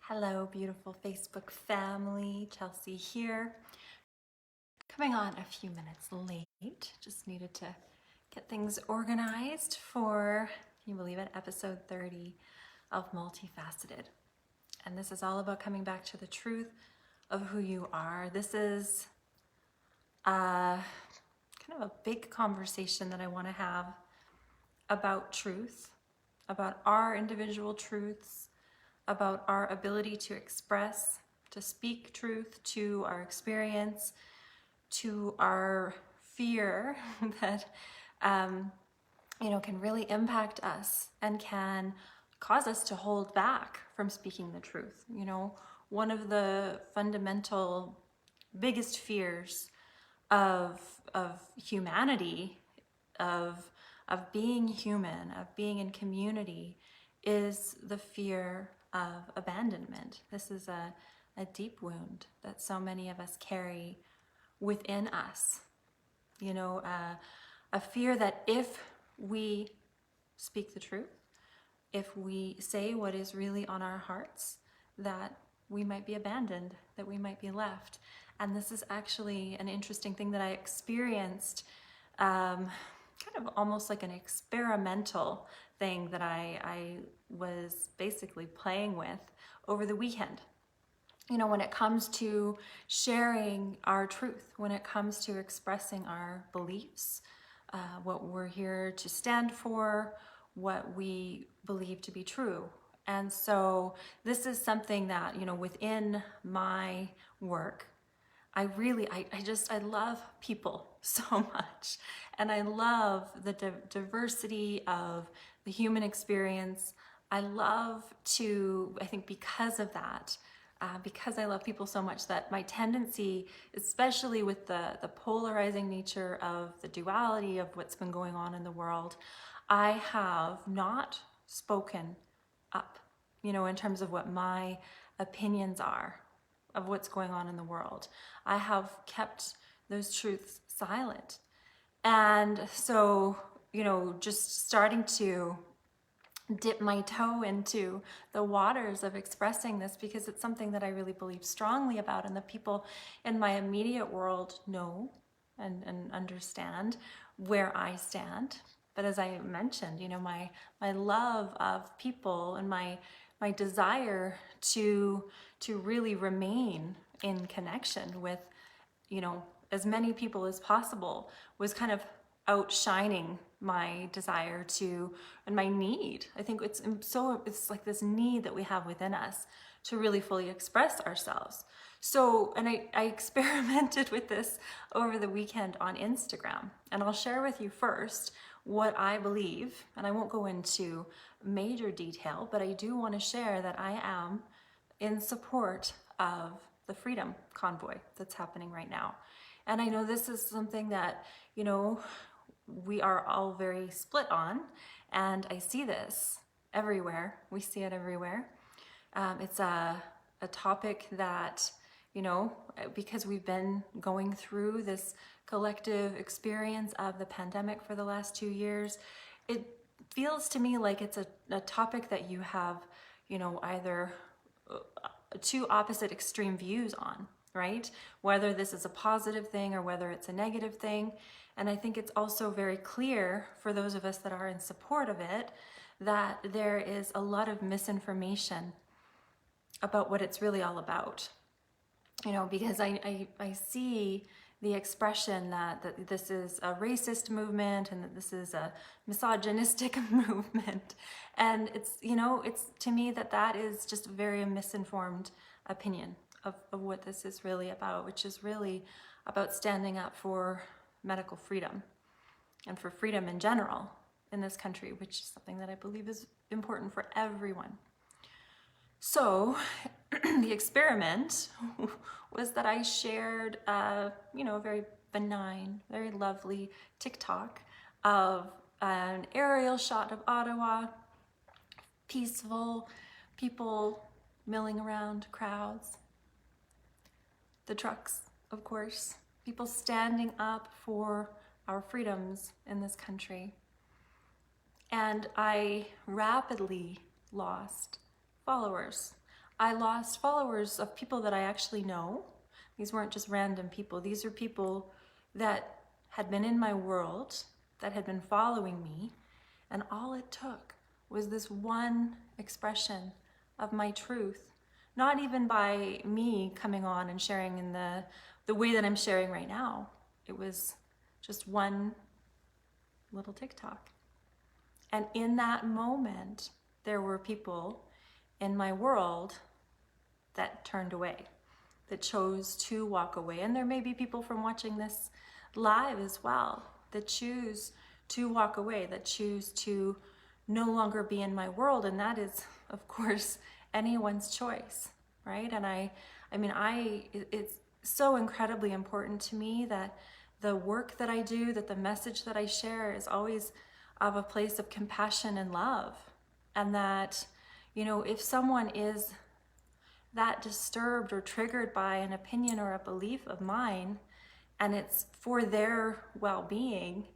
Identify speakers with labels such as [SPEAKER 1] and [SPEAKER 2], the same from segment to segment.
[SPEAKER 1] Hello, beautiful Facebook family. Chelsea here. Coming on a few minutes late. Just needed to get things organized for, can you believe it, episode 30 of Multifaceted. And this is all about coming back to the truth of who you are. This is kind of a big conversation that I want to have about truth, about our individual truths, about our ability to express, to speak truth to our experience, to our fear that can really impact us and can cause us to hold back from speaking the truth. One of the fundamental biggest fears of humanity, of being human, of being in community, is the fear of abandonment. This is a deep wound that so many of us carry within us. A fear that if we speak the truth, if we say what is really on our hearts, that we might be abandoned, that we might be left. And this is actually an interesting thing that I experienced, kind of almost like an experimental thing that I was basically playing with over the weekend. When it comes to sharing our truth, when it comes to expressing our beliefs, what we're here to stand for, what we believe to be true. And so this is something that, within my work, I love people so much. And I love the diversity of the human experience. I think because of that, because I love people so much, that my tendency, especially with the polarizing nature of the duality of what's been going on in the world, I have not spoken up, in terms of what my opinions are of what's going on in the world. I have kept those truths silent. And so, just starting to dip my toe into the waters of expressing this, because it's something that I really believe strongly about, and the people in my immediate world know and understand where I stand. But as I mentioned, my love of people and my desire to really remain in connection with, as many people as possible, was kind of outshining my desire to, and my need. I think it's like this need that we have within us to really fully express ourselves. So, and I experimented with this over the weekend on Instagram, and I'll share with you first what I believe, and I won't go into major detail, but I do want to share that I am in support of the freedom convoy that's happening right now. And I know this is something that, we are all very split on, and I see this everywhere. We see it everywhere. It's a topic that, because we've been going through this collective experience of the pandemic for the last 2 years, it feels to me like it's a topic that you have, either two opposite extreme views on, right? Whether this is a positive thing or whether it's a negative thing. And I think it's also very clear for those of us that are in support of it that there is a lot of misinformation about what it's really all about. Because I see the expression that this is a racist movement and that this is a misogynistic movement. And it's to me that is just a very misinformed opinion of what this is really about, which is really about standing up for medical freedom and for freedom in general in this country, which is something that I believe is important for everyone. So the experiment was that I shared a very benign, very lovely TikTok of an aerial shot of Ottawa, peaceful people milling around, crowds, the trucks, of course, people standing up for our freedoms in this country. And I rapidly lost followers. I lost followers of people that I actually know. These weren't just random people. These are people that had been in my world, that had been following me, and all it took was this one expression of my truth. Not even by me coming on and sharing in the way that I'm sharing right now. It was just one little TikTok. And in that moment, there were people in my world that turned away, that chose to walk away. And there may be people from watching this live as well that choose to walk away, that choose to no longer be in my world. And that is, of course, anyone's choice, right? And it's so incredibly important to me that the work that I do, that the message that I share is always of a place of compassion and love. And that, if someone is that disturbed or triggered by an opinion or a belief of mine, and it's for their well-being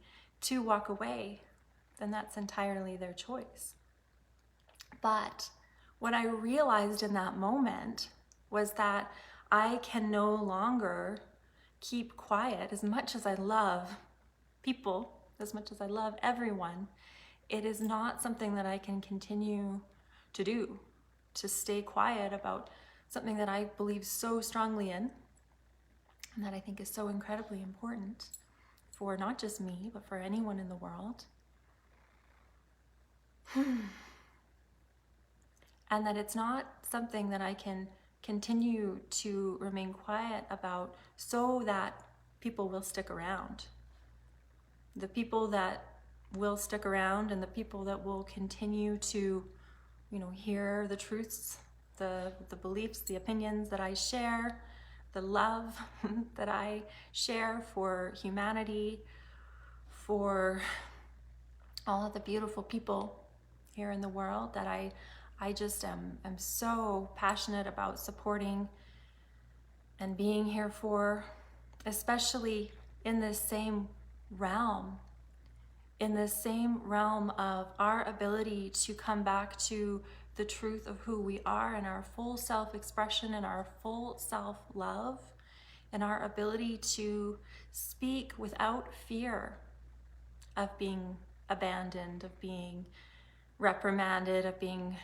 [SPEAKER 1] to walk away, then that's entirely their choice. But what I realized in that moment was that I can no longer keep quiet. As much as I love people, as much as I love everyone, it is not something that I can continue to do, to stay quiet about something that I believe so strongly in and that I think is so incredibly important for not just me, but for anyone in the world. And that it's not something that I can continue to remain quiet about so that people will stick around. The people that will stick around and the people that will continue to, hear the truths, the beliefs, the opinions that I share, the love that I share for humanity, for all of the beautiful people here in the world that I just am so passionate about supporting and being here for, especially in this same realm of our ability to come back to the truth of who we are and our full self-expression and our full self-love and our ability to speak without fear of being abandoned, of being reprimanded, of being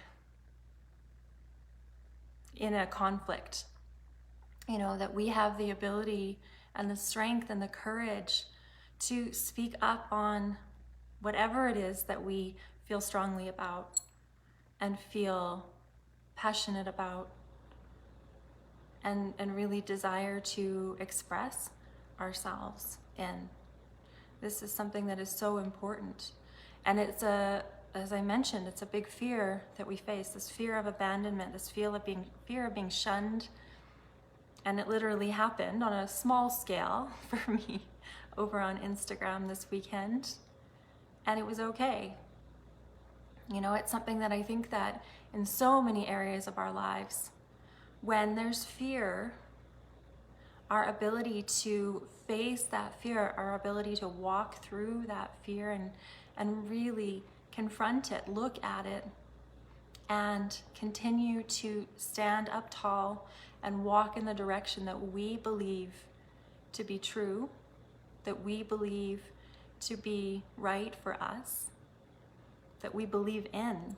[SPEAKER 1] in a conflict. That we have the ability and the strength and the courage to speak up on whatever it is that we feel strongly about and feel passionate about and really desire to express ourselves in. This is something that is so important. And as I mentioned, it's a big fear that we face, this fear of abandonment, this fear of being shunned. And it literally happened on a small scale for me over on Instagram this weekend. And it was okay. It's something that I think that in so many areas of our lives, when there's fear, our ability to face that fear, our ability to walk through that fear and really confront it, look at it, and continue to stand up tall and walk in the direction that we believe to be true, that we believe to be right for us, that we believe in,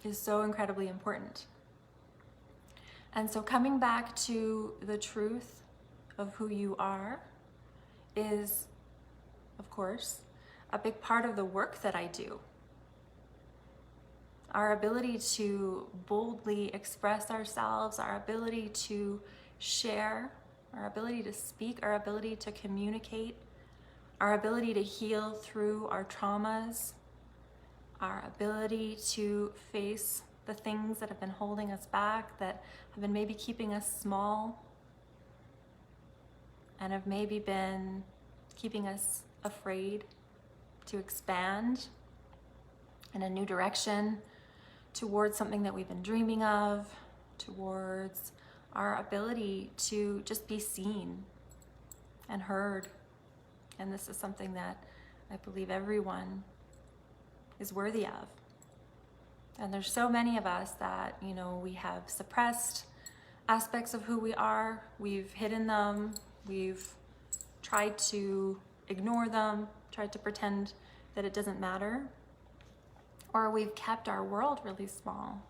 [SPEAKER 1] is so incredibly important. And so coming back to the truth of who you are is, of course, a big part of the work that I do. Our ability to boldly express ourselves, our ability to share, our ability to speak, our ability to communicate, our ability to heal through our traumas, our ability to face the things that have been holding us back, that have been maybe keeping us small, and have maybe been keeping us afraid to expand in a new direction towards something that we've been dreaming of, towards our ability to just be seen and heard. And this is something that I believe everyone is worthy of. And there's so many of us that, you know, we have suppressed aspects of who we are. We've hidden them. We've tried to ignore them, tried to pretend that it doesn't matter. Or we've kept our world really small,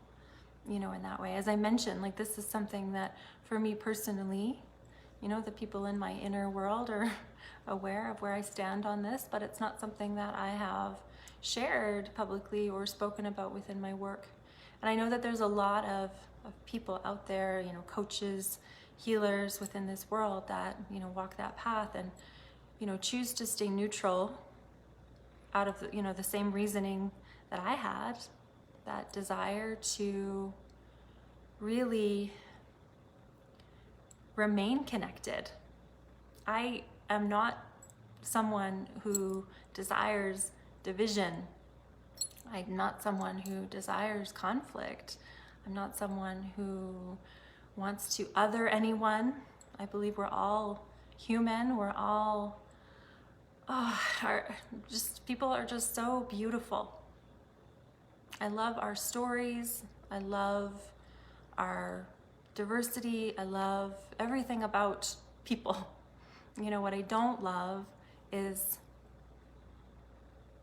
[SPEAKER 1] you know, in that way. As I mentioned, like, this is something that for me personally, you know, the people in my inner world are aware of where I stand on this, but it's not something that I have shared publicly or spoken about within my work. And I know that there's a lot of people out there, you know, coaches, healers within this world that, you know, walk that path and, you know, choose to stay neutral out of the, you know, the same reasoning that I had, that desire to really remain connected. I am not someone who desires division. I'm not someone who desires conflict. I'm not someone who wants to other anyone. I believe we're all human. We're all, people are just so beautiful. I love our stories. I love our diversity. I love everything about people. You know, what I don't love is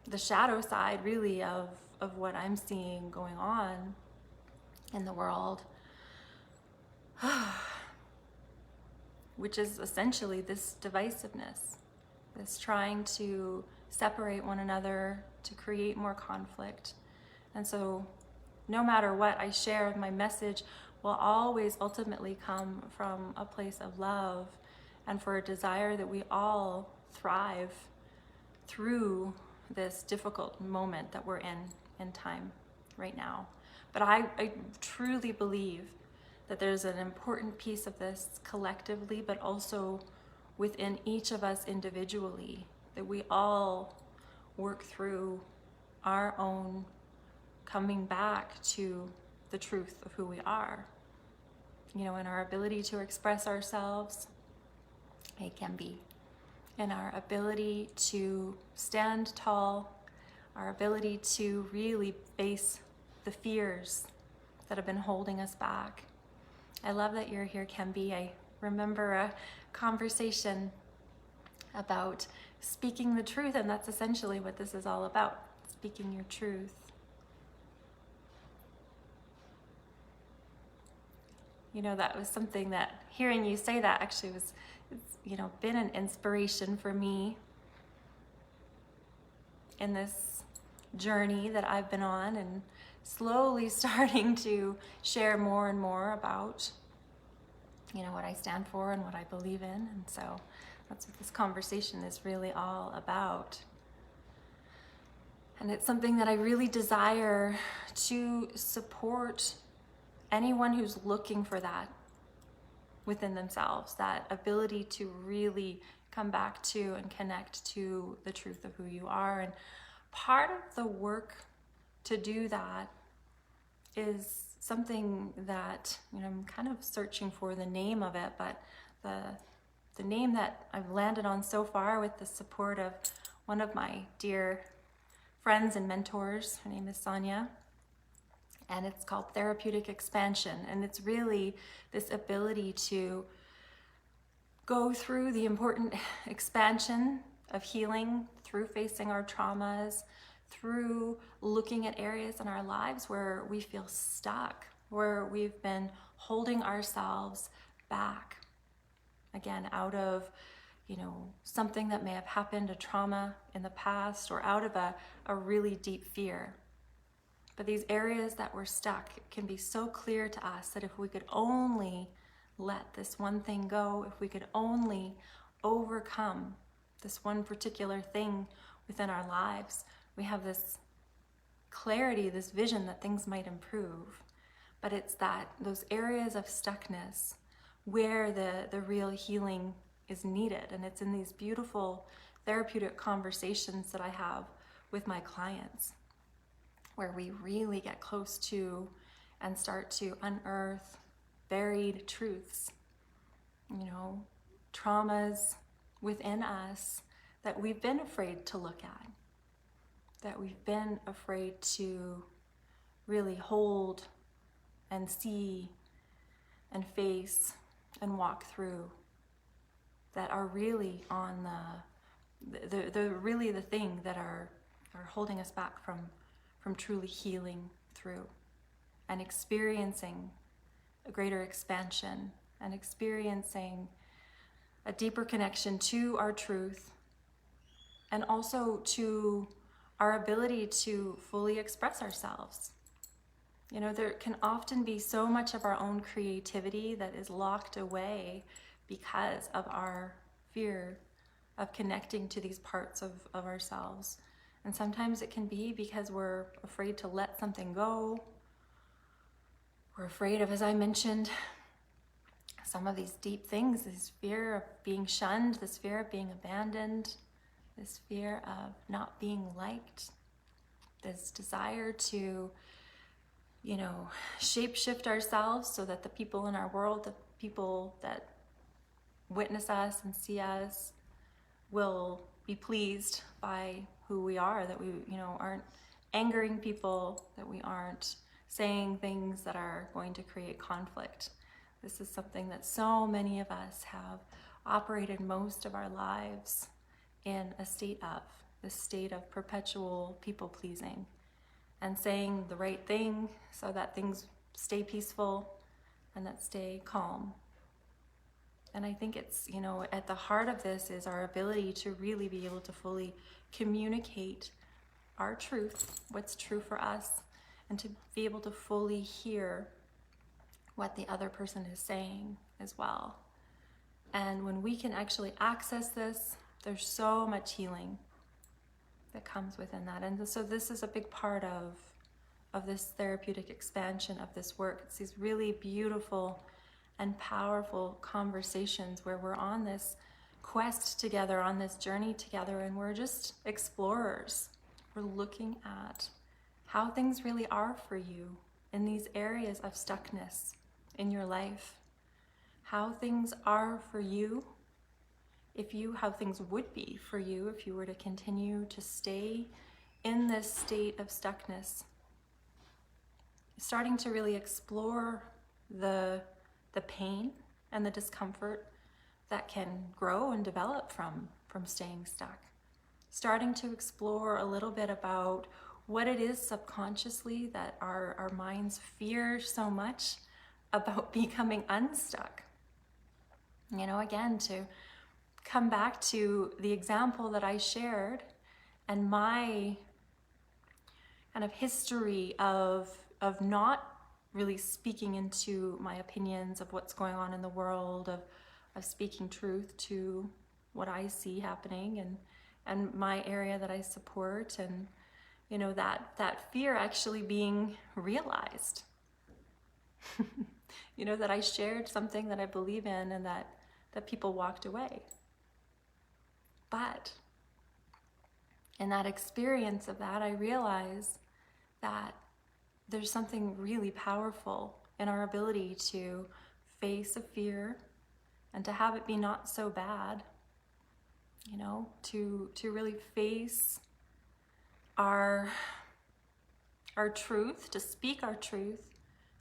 [SPEAKER 1] the shadow side, really, of what I'm seeing going on in the world, which is essentially this divisiveness, this trying to separate one another, to create more conflict. And so no matter what I share, my message will always ultimately come from a place of love and for a desire that we all thrive through this difficult moment that we're in time right now. But I truly believe that there's an important piece of this collectively, but also within each of us individually, that we all work through our own coming back to the truth of who we are, you know, and our ability to express ourselves. It can be in our ability to stand tall, our ability to really face the fears that have been holding us back. I love that you're here, Kemby. I remember a conversation about speaking the truth, and that's essentially what this is all about, speaking your truth. You know, that was something that, hearing you say that actually was, you know, been an inspiration for me in this journey that I've been on, and slowly starting to share more and more about, you know, what I stand for and what I believe in. And so that's what this conversation is really all about. And it's something that I really desire to support anyone who's looking for that within themselves, that ability to really come back to and connect to the truth of who you are. And part of the work to do that is something that, you know, I'm kind of searching for the name of it, but the name that I've landed on so far, with the support of one of my dear friends and mentors, her name is Sonia, and it's called therapeutic expansion. And it's really this ability to go through the important expansion of healing through facing our traumas, through looking at areas in our lives where we feel stuck, where we've been holding ourselves back, again, out of, you know, something that may have happened, a trauma in the past, or out of a really deep fear. But these areas that we're stuck, it can be so clear to us that if we could only let this one thing go, if we could only overcome this one particular thing within our lives, we have this clarity, this vision that things might improve. But it's that, those areas of stuckness, where the real healing is needed. And it's in these beautiful therapeutic conversations that I have with my clients, where we really get close to and start to unearth buried truths, you know, traumas within us that we've been afraid to look at, that we've been afraid to really hold and see and face and walk through, that are really on the really the thing that are holding us back from truly healing through and experiencing a greater expansion and experiencing a deeper connection to our truth, and also to our ability to fully express ourselves. You know, there can often be so much of our own creativity that is locked away because of our fear of connecting to these parts of ourselves. And sometimes it can be because we're afraid to let something go. We're afraid of, as I mentioned, some of these deep things, this fear of being shunned, this fear of being abandoned, this fear of not being liked, this desire to, you know, shape-shift ourselves so that the people in our world, the people that witness us and see us, will be pleased by who we are, that we, you know, aren't angering people, that we aren't saying things that are going to create conflict. This is something that so many of us have operated most of our lives in a state of, this state of perpetual people pleasing and saying the right thing so that things stay peaceful and that stay calm. And I think it's, you know, at the heart of this is our ability to really be able to fully communicate our truth, what's true for us, and to be able to fully hear what the other person is saying as well. And when we can actually access this, there's so much healing that comes within that. And so this is a big part of this therapeutic expansion of this work. It's these really beautiful and powerful conversations where we're on this quest together, on this journey together, and we're just explorers. We're looking at how things really are for you in these areas of stuckness in your life, how things are for you, how things would be for you if you were to continue to stay in this state of stuckness. Starting to really explore the pain and the discomfort that can grow and develop from staying stuck. Starting to explore a little bit about what it is subconsciously that our minds fear so much about becoming unstuck. You know, again, to come back to the example that I shared and my kind of history of not really speaking into my opinions of what's going on in the world, of speaking truth to what I see happening and my area that I support, and you know, that fear actually being realized. You know, that I shared something that I believe in and that people walked away. But in that experience of that, I realized that there's something really powerful in our ability to face a fear and to have it be not so bad, you know, to really face our truth, to speak our truth,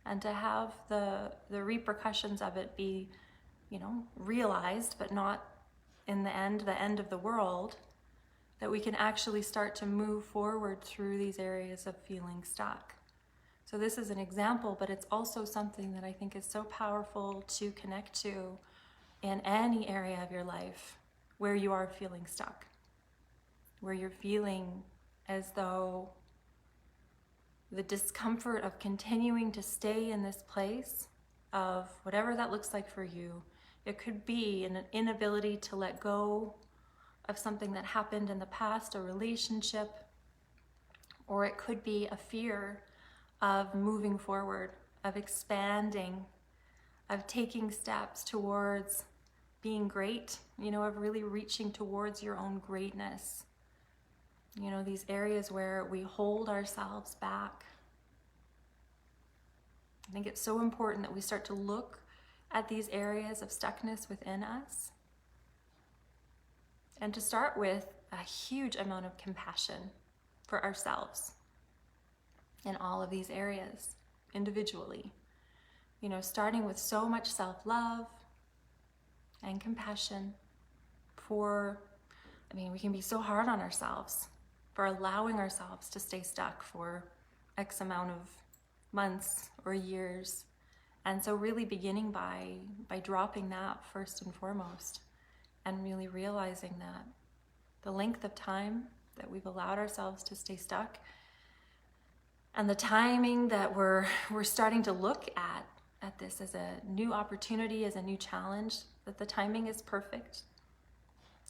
[SPEAKER 1] and to have the repercussions of it be, you know, realized, but not in the end of the world, that we can actually start to move forward through these areas of feeling stuck. So this is an example, but it's also something that I think is so powerful to connect to in any area of your life where you are feeling stuck, where you're feeling as though the discomfort of continuing to stay in this place of whatever that looks like for you. It could be an inability to let go of something that happened in the past, a relationship, or it could be a fear of moving forward, of expanding, of taking steps towards being great, you know, of really reaching towards your own greatness. You know, these areas where we hold ourselves back. I think it's so important that we start to look at these areas of stuckness within us, and to start with a huge amount of compassion for ourselves. in all of these areas individually. You know, starting with so much self-love and compassion for, we can be so hard on ourselves for allowing ourselves to stay stuck for X amount of months or years. And so really beginning by dropping that first and foremost, and really realizing that the length of time that we've allowed ourselves to stay stuck and the timing that we're starting to look at this as a new opportunity, as a new challenge, that the timing is perfect.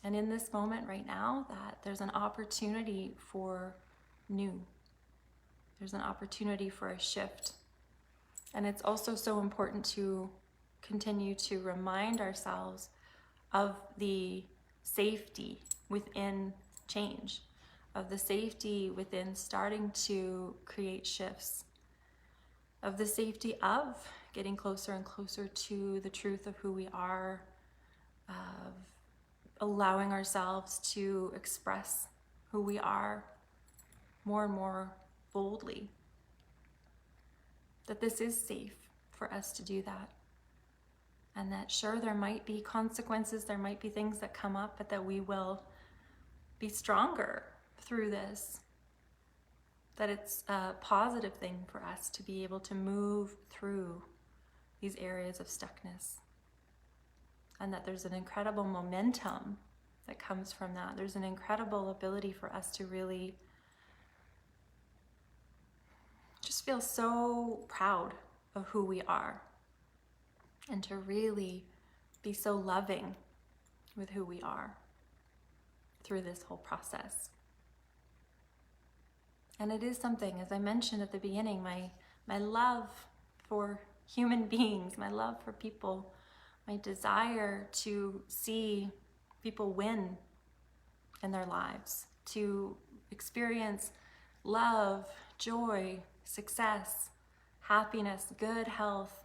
[SPEAKER 1] And in this moment right now, that there's an opportunity for new. There's an opportunity for a shift. And it's also so important to continue to remind ourselves of the safety within change, of the safety within starting to create shifts, of the safety of getting closer and closer to the truth of who we are, of allowing ourselves to express who we are more and more boldly. That this is safe for us to do that. And that sure, there might be consequences, there might be things that come up, but that we will be stronger through this. That it's a positive thing for us to be able to move through these areas of stuckness. And that there's an incredible momentum that comes from that. There's an incredible ability for us to really just feel so proud of who we are, and to really be so loving with who we are through this whole process. And it is something, as I mentioned at the beginning, my love for human beings, my love for people, my desire to see people win in their lives, to experience love, joy, success, happiness, good health.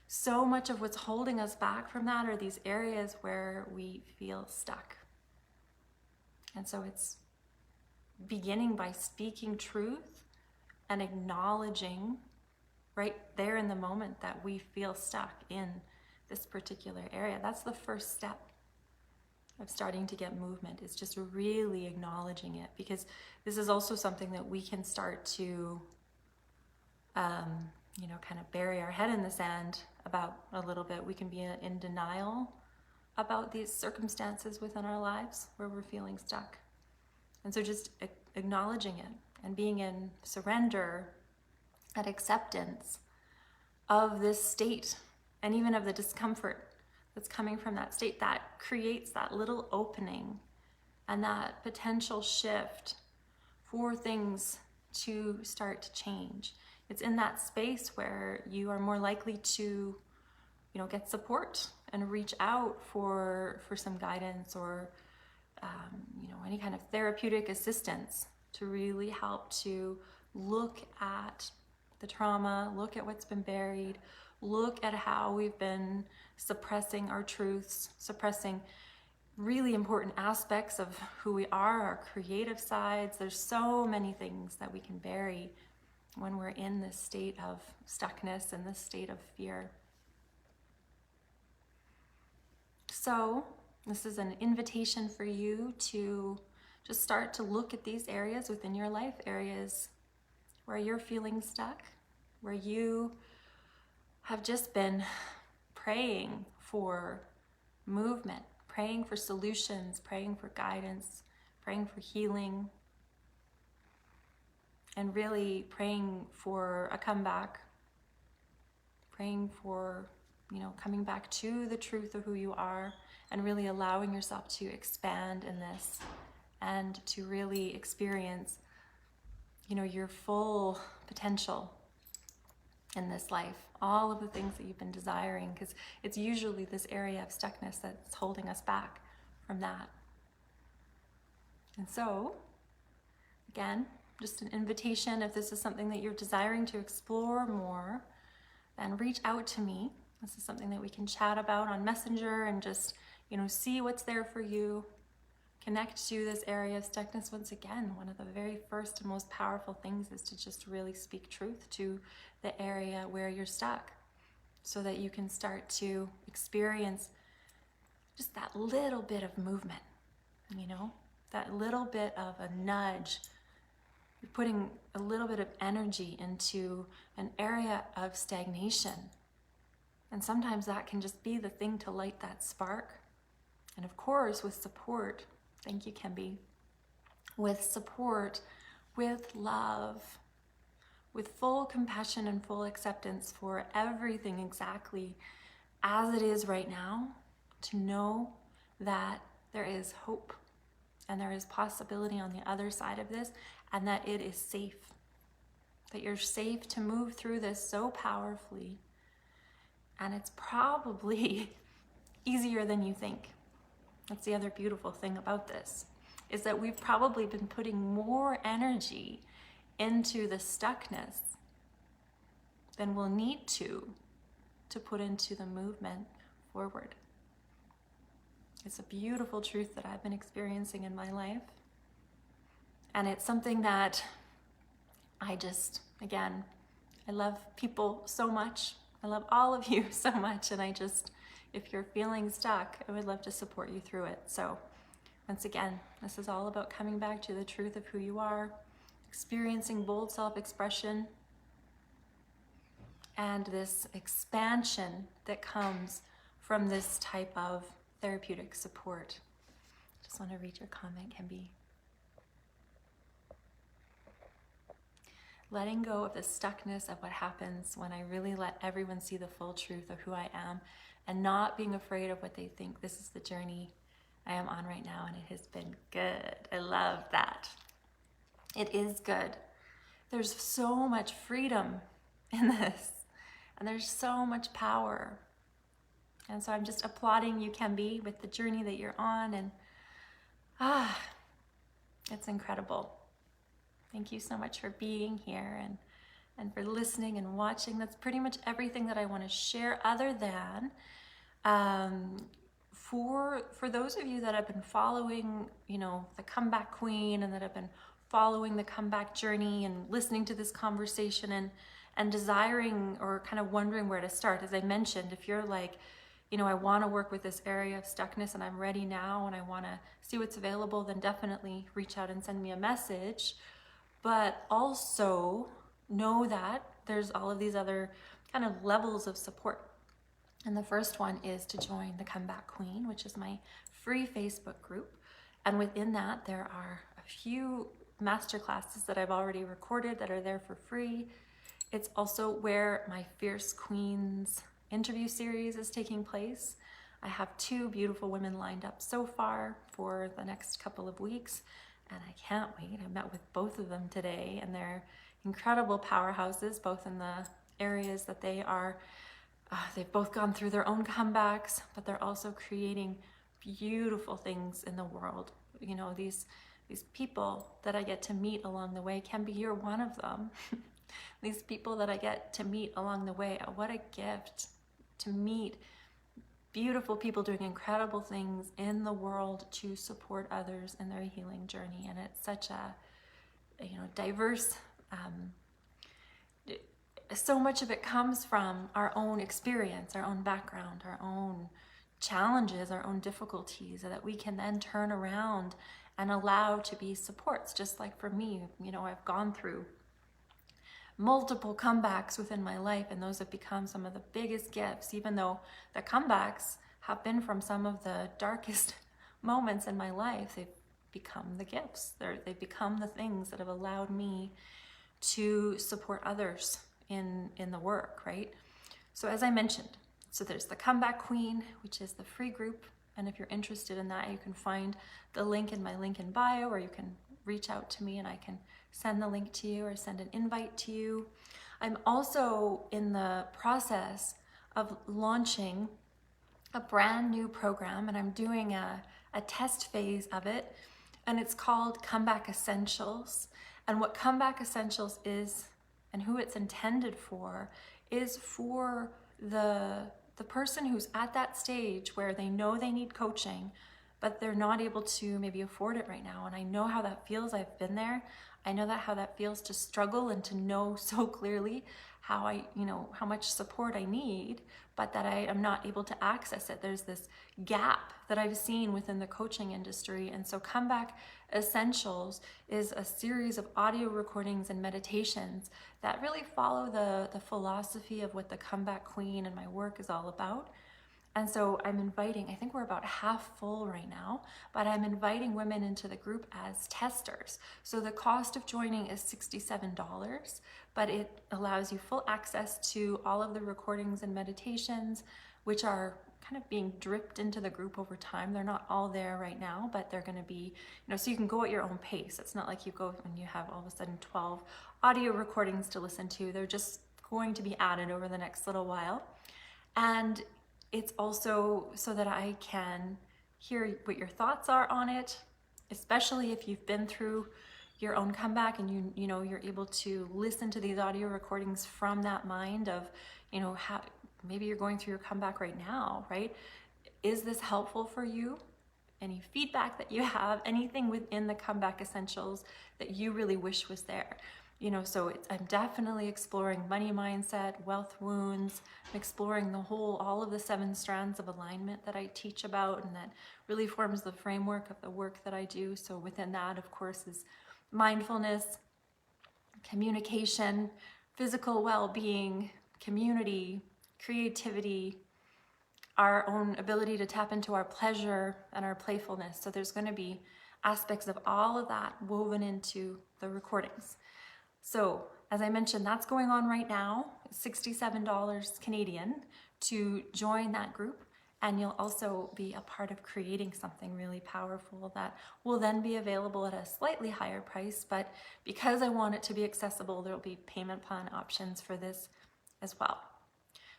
[SPEAKER 1] So much of what's holding us back from that are these areas where we feel stuck. And so it's beginning by speaking truth and acknowledging right there in the moment that we feel stuck in this particular area. That's the first step of starting to get movement, is just really acknowledging it, because this is also something that we can start to kind of bury our head in the sand about a little bit. We can be in denial about these circumstances within our lives where we're feeling stuck. And so just acknowledging it and being in surrender and acceptance of this state, and even of the discomfort that's coming from that state, that creates that little opening and that potential shift for things to start to change. It's in that space where you are more likely to, get support and reach out for some guidance or, any kind of therapeutic assistance to really help to look at the trauma, look at what's been buried, look at how we've been suppressing our truths, suppressing really important aspects of who we are, our creative sides. There's so many things that we can bury when we're in this state of stuckness and this state of fear. So this is an invitation for you to just start to look at these areas within your life, areas where you're feeling stuck, where you have just been praying for movement, praying for solutions, praying for guidance, praying for healing, and really praying for a comeback, praying for, coming back to the truth of who you are, and really allowing yourself to expand in this and to really experience, your full potential in this life, all of the things that you've been desiring, because it's usually this area of stuckness that's holding us back from that. And so, again, just an invitation, if this is something that you're desiring to explore more, then reach out to me. This is something that we can chat about on Messenger and just, see what's there for you. connect to this area of stuckness, once again, one of the very first and most powerful things is to just really speak truth to the area where you're stuck, so that you can start to experience just that little bit of movement, you know, that little bit of a nudge. You're putting a little bit of energy into an area of stagnation. And sometimes that can just be the thing to light that spark. And of course, with support, thank you, Kemby, with support, with love, with full compassion and full acceptance for everything exactly as it is right now, to know that there is hope and there is possibility on the other side of this, and that it is safe, that you're safe to move through this so powerfully. And it's probably easier than you think. That's the other beautiful thing about this, is that we've probably been putting more energy into the stuckness than we'll need to put into the movement forward. It's a beautiful truth that I've been experiencing in my life. And it's something that I just, again, I love people so much. I love all of you so much. And I just, if you're feeling stuck, I would love to support you through it. So once again, this is all about coming back to the truth of who you are, experiencing bold self-expression, and this expansion that comes from this type of therapeutic support. Just want to read your comment, Kimby. Letting go of the stuckness of what happens when I really let everyone see the full truth of who I am, and not being afraid of what they think. This is the journey I am on right now, and it has been good. I love that. It is good. There's so much freedom in this, and there's so much power. And so I'm just applauding you, Kemby, with the journey that you're on, and it's incredible. Thank you so much for being here and for listening and watching. That's pretty much everything that I want to share, other than for those of you that have been following, you know, the Comeback Queen, and that have been following the comeback journey and listening to this conversation and desiring or kind of wondering where to start. As I mentioned, if you're like, you know, I want to work with this area of stuckness and I'm ready now and I want to see what's available, then definitely reach out and send me a message. But also know that there's all of these other kind of levels of support. And the first one is to join the Comeback Queen, which is my free Facebook group. And within that, there are a few masterclasses that I've already recorded that are there for free. It's also where my Fierce Queens interview series is taking place. I have 2 beautiful women lined up so far for the next couple of weeks, and I can't wait. I met with both of them today, and they're incredible powerhouses, both in the areas that they are. They've both gone through their own comebacks, but they're also creating beautiful things in the world. You know, these people that I get to meet along the way, Kemby, you're one of them. These people that I get to meet along the way, what a gift to meet beautiful people doing incredible things in the world to support others in their healing journey. And it's such a, you know, diverse, so much of it comes from our own experience, our own background, our own challenges, our own difficulties, that we can then turn around and allow to be supports. Just like for me, you know, I've gone through multiple comebacks within my life, and those have become some of the biggest gifts, even though the comebacks have been from some of the darkest moments in my life. They've become the gifts. They've become the things that have allowed me to support others in the work, right? So as I mentioned, so there's the Comeback Queen, which is the free group. And if you're interested in that, you can find the link in my link in bio, or you can reach out to me and I can send the link to you or send an invite to you. I'm also in the process of launching a brand new program, and I'm doing a test phase of it, and it's called Comeback Essentials. And what Comeback Essentials is, and who it's intended for, is for the person who's at that stage where they know they need coaching, but they're not able to maybe afford it right now. And I know how that feels. I've been there. I know how that feels to struggle and to know so clearly how how much support I need, but that I am not able to access it. There's this gap that I've seen within the coaching industry. And so Comeback Essentials is a series of audio recordings and meditations that really follow the philosophy of what the Comeback Queen and my work is all about. And so I'm inviting, I think we're about half full right now, but I'm inviting women into the group as testers. So the cost of joining is $67, but it allows you full access to all of the recordings and meditations, which are kind of being dripped into the group over time. They're not all there right now, but they're going to be, so you can go at your own pace. It's not like you go and you have all of a sudden 12 audio recordings to listen to. They're just going to be added over the next little while. And it's also so that I can hear what your thoughts are on it, especially if you've been through your own comeback and you're able to listen to these audio recordings from that mind of, how maybe you're going through your comeback right now, right? Is this helpful for you? Any feedback that you have, anything within the Comeback Essentials that you really wish was there? So I'm definitely exploring money mindset, wealth wounds, exploring all of the 7 strands of alignment that I teach about, and that really forms the framework of the work that I do. So within that, of course, is mindfulness, communication, physical well-being, community, creativity, our own ability to tap into our pleasure and our playfulness. So there's going to be aspects of all of that woven into the recordings. So as I mentioned, that's going on right now, $67 Canadian to join that group. And you'll also be a part of creating something really powerful that will then be available at a slightly higher price. But because I want it to be accessible, there'll be payment plan options for this as well.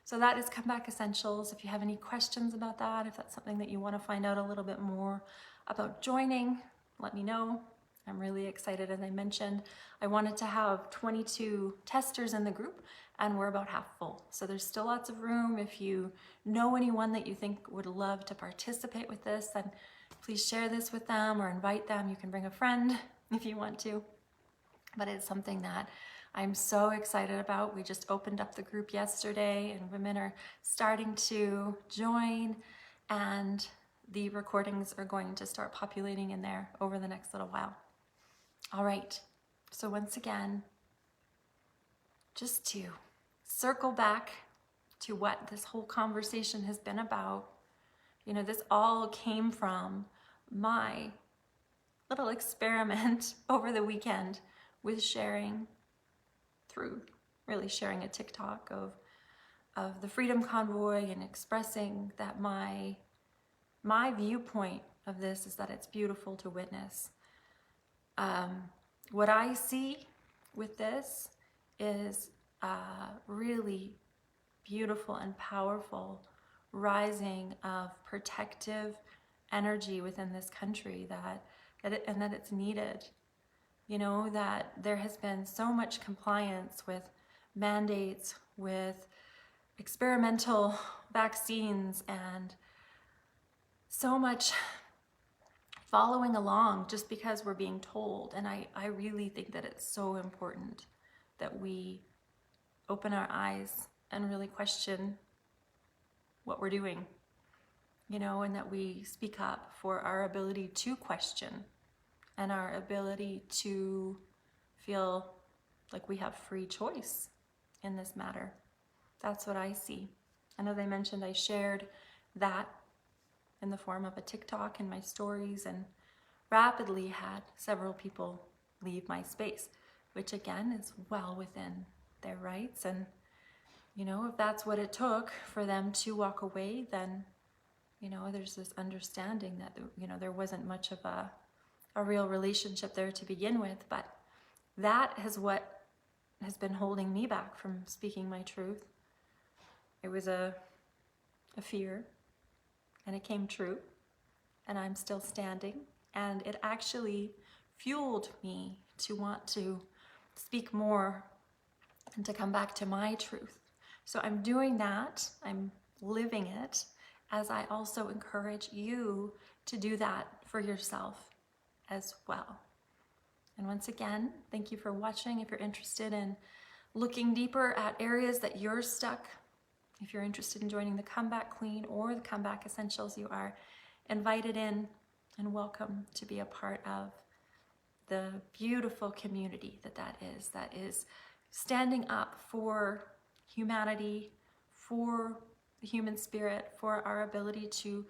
[SPEAKER 1] So that is Comeback Essentials. If you have any questions about that, if that's something that you want to find out a little bit more about joining, let me know. I'm really excited. As I mentioned, I wanted to have 22 testers in the group, and we're about half full. So there's still lots of room. If you know anyone that you think would love to participate with this, then please share this with them or invite them. You can bring a friend if you want to. But it's something that I'm so excited about. We just opened up the group yesterday, and women are starting to join, and the recordings are going to start populating in there over the next little while. All right, so once again, just to circle back to what this whole conversation has been about, this all came from my little experiment over the weekend with sharing a TikTok of the Freedom Convoy and expressing that my viewpoint of this is that it's beautiful to witness. What I see with this is a really beautiful and powerful rising of protective energy within this country that it's needed. That there has been so much compliance with mandates, with experimental vaccines, and so much following along just because we're being told. And I really think that it's so important that we open our eyes and really question what we're doing, and that we speak up for our ability to question and our ability to feel like we have free choice in this matter. That's what I see. And as I mentioned, I shared that in the form of a TikTok in my stories, and rapidly had several people leave my space, which again is well within their rights. And if that's what it took for them to walk away, then there's this understanding that there wasn't much of a real relationship there to begin with. But that is what has been holding me back from speaking my truth. It was a fear, and it came true, and I'm still standing. And it actually fueled me to want to speak more and to come back to my truth. So I'm doing that, I'm living it, as I also encourage you to do that for yourself as well. And once again, thank you for watching. If you're interested in looking deeper at areas that you're stuck, if you're interested in joining the Comeback Queen or the Comeback Essentials, you are invited in and welcome to be a part of the beautiful community that is standing up for humanity, for the human spirit, for our ability to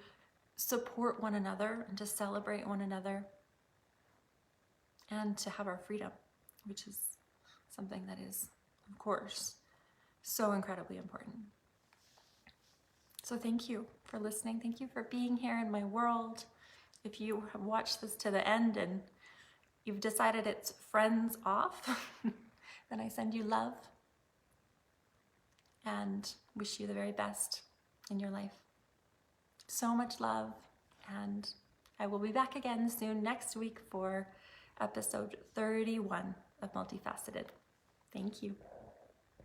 [SPEAKER 1] support one another and to celebrate one another and to have our freedom, which is something that is, of course, so incredibly important. So thank you for listening. Thank you for being here in my world. If you have watched this to the end and you've decided it's friends off, then I send you love and wish you the very best in your life. So much love, and I will be back again soon next week for episode 31 of Multifaceted. Thank you.